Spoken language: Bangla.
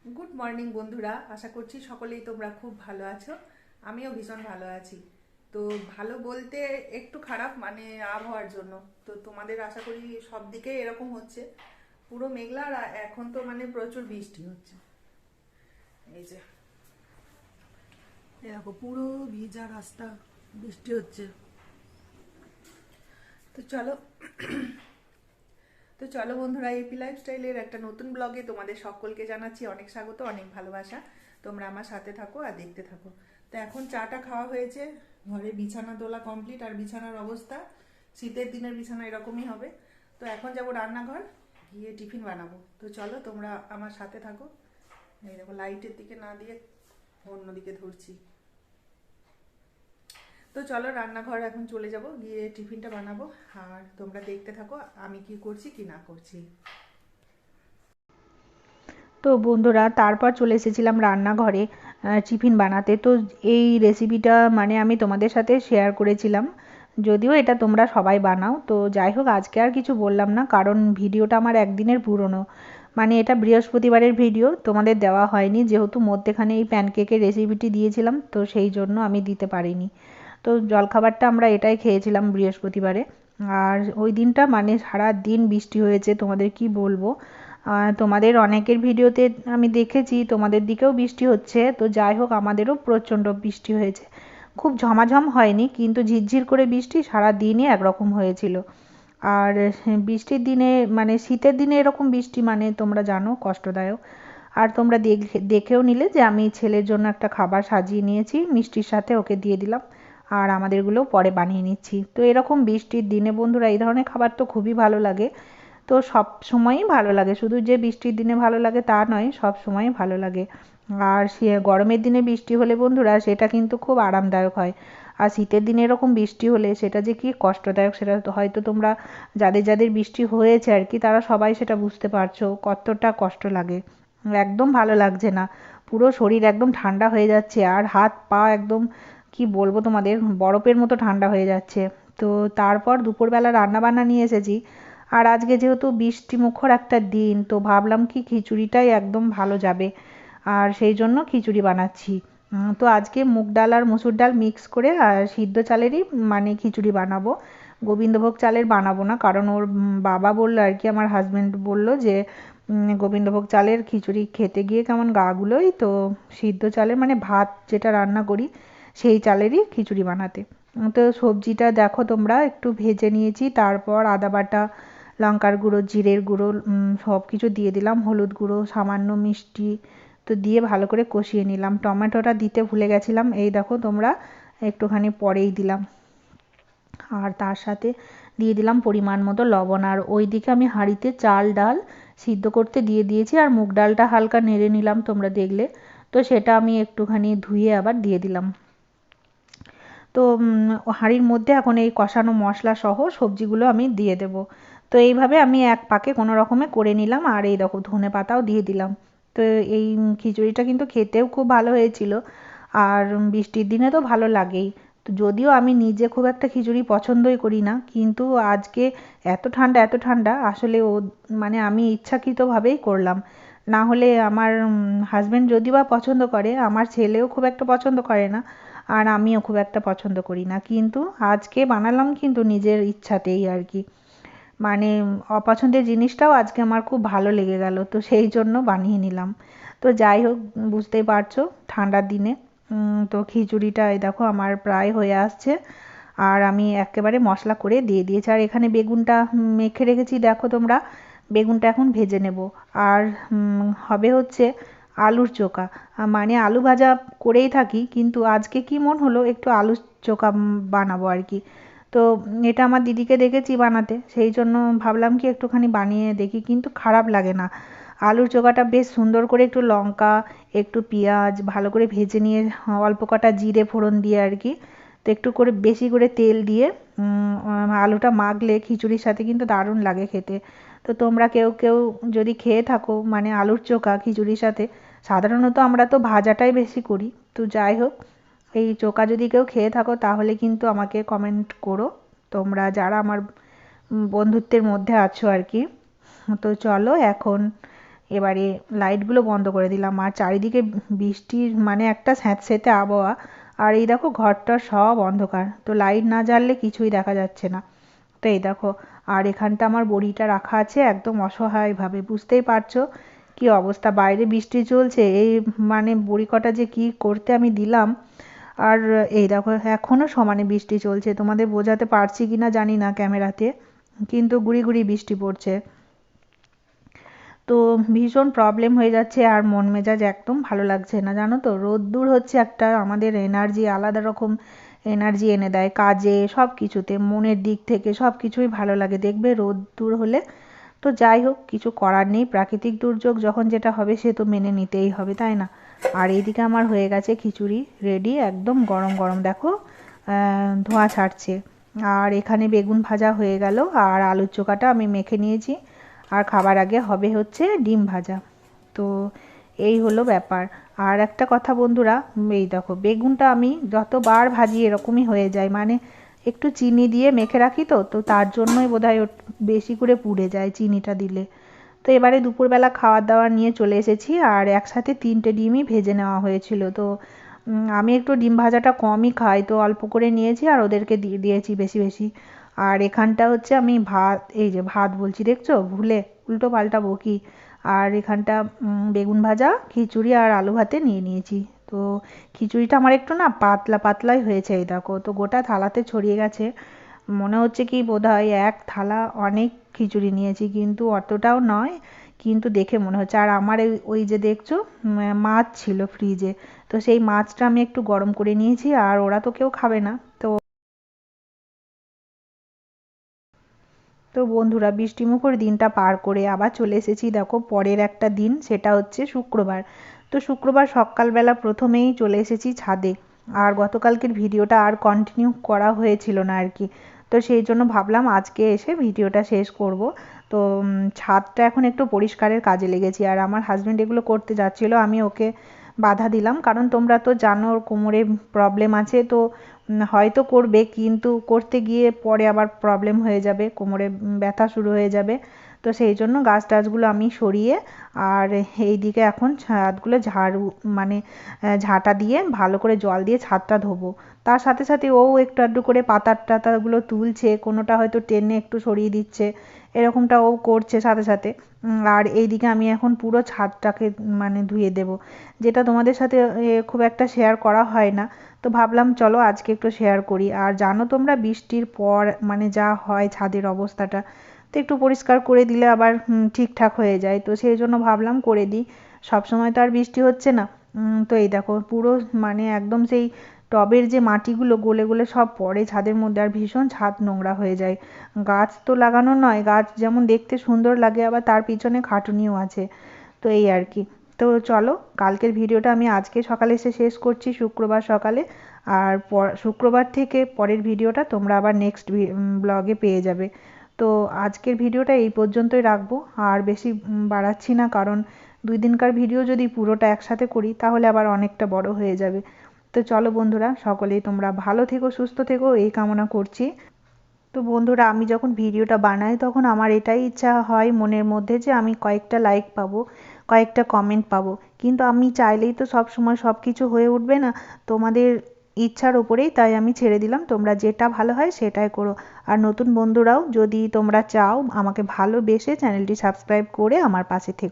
গুড মর্নিং বন্ধুরা, আশা করছি সকলেই তোমরা খুব ভালো আছো। আমিও ভীষণ ভালো আছি। তো ভালো বলতে একটু খারাপ, মানে আবহাওয়ার জন্য। তো তোমাদের আশা করি সব দিকে এরকম হচ্ছে, পুরো মেঘলা। আর এখন তো মানে প্রচুর বৃষ্টি হচ্ছে। এই যে দেখো, পুরো ভিজা রাস্তা, বৃষ্টি হচ্ছে। তো চলো তো চলো বন্ধুরা, এপি লাইফস্টাইলের একটা নতুন ব্লগে তোমাদের সকলকে জানাচ্ছি অনেক স্বাগত, অনেক ভালোবাসা। তোমরা আমার সাথে থাকো আর দেখতে থাকো। তো এখন চাটা খাওয়া হয়েছে, ঘরে বিছানা তোলা কমপ্লিট। আর বিছানার অবস্থা, শীতের দিনের বিছানা এরকমই হবে। তো এখন যাব রান্নাঘর, গিয়ে টিফিন বানাবো। তো চলো তোমরা আমার সাথে থাকো। এই দেখো, লাইটের দিকে না দিয়ে অন্যদিকে ধরছি। তো চলো রান্নাঘর এখন চলে যাব, গিয়ে টিফিনটা বানাবো। আর তোমরা দেখতে থাকো আমি কি করছি কি না করছি। তো বন্ধুরা, তারপর চলে এসেছিলাম রান্নাঘরে টিফিন বানাতে। তো এই রেসিপিটা মানে আমি তোমাদের সাথে শেয়ার করেছিলাম, যদিও এটা তোমরা সবাই বানাও। তো যাই হোক, আজকে আর কিছু বললাম না, কারণ ভিডিওটা আমার একদিনের পুরনো। মানে এটা বৃহস্পতিবারের ভিডিও, তোমাদের দেওয়া হয়নি, যেহেতু মধ্যেখানে এই প্যানকেকের রেসিপিটি দিয়েছিলাম, তো সেই জন্য আমি দিতে পারিনি। তো জলখাবারটা আমরা এটাই খেয়েছিলাম বৃহস্পতিবারে। আর ওই দিনটা মানে সারা দিন বৃষ্টি হয়েছে, তোমাদের কি বলবো। তোমাদের অনেকের ভিডিওতে আমি দেখেছি তোমাদের দিকেও বৃষ্টি হচ্ছে। তো যাই হোক, আমাদেরও প্রচণ্ড বৃষ্টি হয়েছে। খুব ঝমাঝম হয়নি, কিন্তু ঝিরঝির করে বৃষ্টি সারা দিনই একরকম হয়েছিল। আর বৃষ্টির দিনে মানে শীতের দিনে এরকম বৃষ্টি মানে তোমরা জানো কষ্টদায়ক। আর তোমরা দেখেও নিলে যে আমি ছেলের জন্য একটা খাবার সাজিয়ে নিয়েছি, মিষ্টির সাথে ওকে দিয়ে দিলাম। আর আমাদেরগুলোও পরে বানিয়ে নিচ্ছি। তো এরকম বৃষ্টির দিনে বন্ধুরা এই ধরনের খাবার তো খুবই ভালো লাগে। তো সব সময়ই ভালো লাগে, শুধু যে বৃষ্টির দিনে ভালো লাগে তা নয়, সব সময়ই ভালো লাগে। আর সে গরমের দিনে বৃষ্টি হলে বন্ধুরা সেটা কিন্তু খুব আরামদায়ক হয়। আর শীতের দিনে এরকম বৃষ্টি হলে সেটা যে কি কষ্টদায়ক, সেটা তো হয়তো তোমরা যাদের যাদের বৃষ্টি হয়েছে আর কি, তারা সবাই সেটা বুঝতে পারছো কতটা কষ্ট লাগে। একদম ভালো লাগছে না, পুরো শরীর একদম ঠান্ডা হয়ে যাচ্ছে, আর হাত পা একদম কি বলবো তোমাদের, বরফের মতো ঠান্ডা হয়ে যাচ্ছে। তো তারপর দুপুরবেলা রান্না বান্না নিয়ে এসেছি। আর আজকে যেহেতু বৃষ্টি মুখর একটা দিন, তো ভাবলাম কি খিচুড়িটাই একদম ভালো যাবে। আর সেই জন্য খিচুড়ি বানাচ্ছি। তো আজকে মুগ ডাল আর মসুর ডাল মিক্স করে আর সিদ্ধ চালেরই মানে খিচুড়ি বানাবো। গোবিন্দভোগ চালের বানাবো না, কারণ ওর বাবা বললো আর কি, আমার হাজবেন্ড বলল যে গোবিন্দভোগ চালের খিচুড়ি খেতে গিয়ে কেমন গা গুলোই, তো সিদ্ধ চালের মানে ভাত যেটা রান্না করি সেই চালেরই খিচুড়ি বানাতে। তো সবজিটা দেখো তোমরা, একটু ভেজে নিয়েছি, তারপর আদা বাটা, লঙ্কার গুঁড়ো, জিরের গুঁড়ো, সব কিছু দিয়ে দিলাম, হলুদ গুঁড়ো, সামান্য মিষ্টি। তো দিয়ে ভালো করে কষিয়ে নিলাম। টমেটোটা দিতে ভুলে গেছিলাম, এই দেখো তোমরা একটুখানি পরেই দিলাম। আর তার সাথে দিয়ে দিলাম পরিমাণ মতো লবণ। আর ওইদিকে আমি হাঁড়িতে চাল ডাল সিদ্ধ করতে দিয়ে দিয়েছি, আর মুগ ডালটা হালকা নেড়ে নিলাম, তোমরা দেখলে। তো সেটা আমি একটুখানি ধুয়ে আবার দিয়ে দিলাম। তো হাঁড়ির মধ্যে এখন এই কষানো মশলা সহ সবজিগুলো আমি দিয়ে দেব। তো এইভাবে আমি এক পাকে কোনো রকমে করে নিলাম, আর এই দেখো ধনে পাতাও দিয়ে দিলাম। তো এই খিচুড়িটা কিন্তু খেতেও খুব ভালো হয়েছিল। আর বৃষ্টির দিনে তো ভালো লাগেই। তো যদিও আমি নিজে খুব একটা খিচুড়ি পছন্দই করি না, কিন্তু আজকে এত ঠান্ডা এত ঠান্ডা, আসলে ও মানে আমি ইচ্ছাকৃতভাবেই করলাম। না হলে আমার হাজবেন্ড যদি বা পছন্দ করে, আমার ছেলেও খুব একটা পছন্দ করে না। আর আমিও খুব একটা পছন্দ করি না, কিন্তু আজকে বানালাম কিন্তু নিজের ইচ্ছাতেই আর কি। মানে অপছন্দের জিনিসটাও আজকে আমার খুব ভালো লেগে গেল, তো সেই জন্য বানিয়ে নিলাম। তো যাই হোক, বুঝতেই পারছো ঠান্ডার দিনে। তো খিচুড়িটা এই দেখো আমার প্রায় হয়ে আসছে। আর আমি একেবারে মশলা করে দিয়ে দিয়েছি। আর এখানে বেগুনটা মেখে রেখেছি, দেখো তোমরা। বেগুনটা এখন ভেজে নেব। আর হবে হচ্ছে আলুর চোখা। মানে আলু ভাজা করেই থাকি, কিন্তু আজকে কি মন হলো একটু আলুর চোখা বানাবো আর কি। তো এটা আমার দিদিকে দেখেছি বানাতে, সেই জন্য ভাবলাম কি একটুখানি বানিয়ে দেখি, কিন্তু খারাপ লাগে না। আলুর চোখাটা বেশ সুন্দর করে একটু লঙ্কা, একটু পেঁয়াজ ভালো করে ভেজে নিয়ে, অল্প কটা জিরে ফোড়ন দিয়ে আর কি, তো একটু করে বেশি করে তেল দিয়ে আলুটা মাখলে খিচুড়ির সাথে কিন্তু দারুণ লাগে খেতে। তো তোমরা কেউ কেউ যদি খেয়ে থাকো মানে আলুর চোখা খিচুড়ির সাথে, সাধারণত আমরা তো ভাজাটাই বেশি করি। তো যাই হোক, এই চোখা যদি কেউ খেয়ে থাকো তাহলে কিন্তু আমাকে কমেন্ট করো, তোমরা যারা আমার বন্ধুত্বের মধ্যে আছো আর কি। তো চলো এখন এবারে লাইটগুলো বন্ধ করে দিলাম, আর চারিদিকে বৃষ্টির মানে একটা স্যাঁতসেঁতে আবহাওয়া, আর এই দেখো ঘরটা সব অন্ধকার, তো লাইট না জ্বাললে কিছুই দেখা যাচ্ছে না। তো এই দেখো, আর এখানটা আমার বড়িটা রাখা আছে একদম অসহায়ভাবে, বুঝতেই পারছো কি অবস্থা, বাইরে বৃষ্টি চলছে, এই মানে বড়ি কটা যে কি করতে আমি দিলাম। আর এই দেখো এখনো সমানে বৃষ্টি চলছে, তোমাদের বোঝাতে পারছি কিনা জানি না ক্যামেরাতে, কিন্তু গুড়ি গুড়ি বৃষ্টি পড়ছে। তো ভীষণ প্রবলেম হয়ে যাচ্ছে, আর মন মেজাজ একদম ভালো লাগছে না, জানো তো। রোদ্দুর হচ্ছে একটা আমাদের এনার্জি, আলাদা রকম এনার্জি এনে দেয় কাজে, সব কিছুতে, মনের দিক থেকে সব কিছুই ভালো লাগে দেখবে রোদ্দুর হলে। তো যাই হোক, কিছু করার নেই, প্রাকৃতিক দুর্যোগ যখন যেটা হবে সে তো মেনে নিতেই হবে, তাই না। আর এইদিকে আমার হয়ে গেছে খিচুড়ি রেডি, একদম গরম গরম দেখো ধোঁয়া ছাড়ছে। আর এখানে বেগুন ভাজা হয়ে গেল, আর আলুর চোখাটা আমি মেখে নিয়েছি, আর খাবার আগে হবে হচ্ছে ডিম ভাজা। তো এই হলো ব্যাপার। আর একটা কথা বন্ধুরা, এই দেখো বেগুনটা আমি যতবার ভাজি এরকমই হয়ে যায়, মানে একটু চিনি দিয়ে মেখে রাখি, তো তো তার জন্যই বোধহয় বেশি করে পুড়ে যায় চিনিটা দিলে। তো এবারে দুপুরবেলা খাওয়ার দাওয়ার নিয়ে চলে এসেছি, আর একসাথে 3টে ডিমই ভেজে নেওয়া হয়েছিল। তো আমি একটু ডিম ভাজাটা কমই খাই, তো অল্প করে নিয়েছি আর ওদেরকে দিয়ে দিয়েছি বেশি বেশি। আর এখানটা হচ্ছে আমি ভাত, এই যে ভাত বলছি দেখছো, ভুলে উল্টো পাল্টা বকি। আর এখানটা বেগুন ভাজা, খিচুড়ি আর আলু ভাতে নিয়ে নিয়েছি। তো খিচুড়িটা আমার একটু না পাতলা পাতলাই হয়েছে, এই দেখো, তো গোটা থালাতে ছড়িয়ে গেছে। মনে হচ্ছে কি বোধহয় এক থালা অনেক খিচুড়ি নিয়েছি, কিন্তু অতটাও নয়, কিন্তু দেখে মনে হচ্ছে। আর আমার ওই যে দেখছো মাছ ছিল ফ্রিজে, তো সেই মাছটা আমি একটু গরম করে নিয়েছি, আর ওরা তো কেউ খাবে না। তো তো বন্ধুরা, বৃষ্টিমুখর দিনটা পার করে আবার চলে এসেছি দেখো পরের একটা দিন, সেটা হচ্ছে শুক্রবার। তো শুক্রবার সকালবেলা প্রথমেই চলে এসেছি ছাদে, আর গতকালকের ভিডিওটা আর কন্টিনিউ করা হয়েছিল না আর কি। তো সেই জন্য ভাবলাম আজকে এসে ভিডিওটা শেষ করব। তো ছাদটা এখন একটু পরিষ্কারের কাজে লেগেছি, আর আমার হাজবেন্ড এগুলো করতে যাচ্ছিল, আমি ওকে বাধা দিলাম, কারণ তোমরা তো জানো ওর কোমরে প্রবলেম আছে। তো হয়তো করবে, কিন্তু করতে গিয়ে পরে আবার প্রবলেম হয়ে যাবে, কোমরে ব্যথা শুরু হয়ে যাবে। তো সেই জন্য গাছ টাছগুলো আমি সরিয়ে, আর এই দিকে এখন ছাদগুলো ঝাড়ু মানে ঝাঁটা দিয়ে ভালো করে জল দিয়ে ছাদটা ধোবো। তার সাথে সাথে ও একটু আধটু করে পাতা টাতাগুলো তুলছে, কোনোটা হয়তো টেনে একটু সরিয়ে দিচ্ছে, এরকমটা ও করছে সাথে সাথে। আর এইদিকে আমি এখন পুরো ছাদটাকে মানে ধুয়ে দেব, যেটা তোমাদের সাথে খুব একটা শেয়ার করা হয় না। তো ভাবলাম চলো আজকে একটু শেয়ার করি। আর জানো তোমরা বৃষ্টির পর মানে যা হয় ছাদের অবস্থাটা, তো একটু পরিষ্কার করে দিলে আবার ঠিকঠাক হয়ে যায়, তো সেই জন্য ভাবলাম করে দিই। সব সময় তো আর বৃষ্টি হচ্ছে না। তো এই দেখো পুরো মানে একদম সেই টবের যে মাটিগুলো গলে গলে সব পড়ে ছাদের মধ্যে, আর ভীষণ ছাদ নোংরা হয়ে যায়। গাছ তো লাগানো নয়, গাছ যেমন দেখতে সুন্দর লাগে, আবার তার পিছনে খাটুনিও আছে। তো এই আর কি। তো চলো, কালকের ভিডিওটা আমি আজকে সকালে এসে শেষ করছি, শুক্রবার সকালে। আর শুক্রবার থেকে পরের ভিডিওটা তোমরা আবার নেক্সট ব্লগে পেয়ে যাবে। তো আজকের ভিডিওটা এই পর্যন্তই রাখবো, আর বেশি বাড়াচ্ছি না, কারণ 2 দিনকার ভিডিও যদি পুরোটা একসাথে করি তাহলে আবার অনেকটা বড় হয়ে যাবে। তো চলো বন্ধুরা, সকলেই তোমরা ভালো থেকো, সুস্থ থেকো, এই কামনা করছি। তো বন্ধুরা, আমি যখন ভিডিওটা বানাই তখন আমার এটাই ইচ্ছা হয় মনের মধ্যে যে আমি কয়েকটা লাইক পাবো, কয়েকটা কমেন্ট পাবো, কিন্তু আমি চাইলেই তো সব সময় সব কিছু হয়ে উঠবে না। তোমাদের ইচ্ছার ওপরেই তাই আমি ছেড়ে দিলাম, তোমরা যেটা ভালো হয় সেটাই করো। আর নতুন বন্ধুরাও যদি তোমরা চাও আমাকে ভালোবেসে চ্যানেলটি সাবস্ক্রাইব করে আমার পাশে থেকো।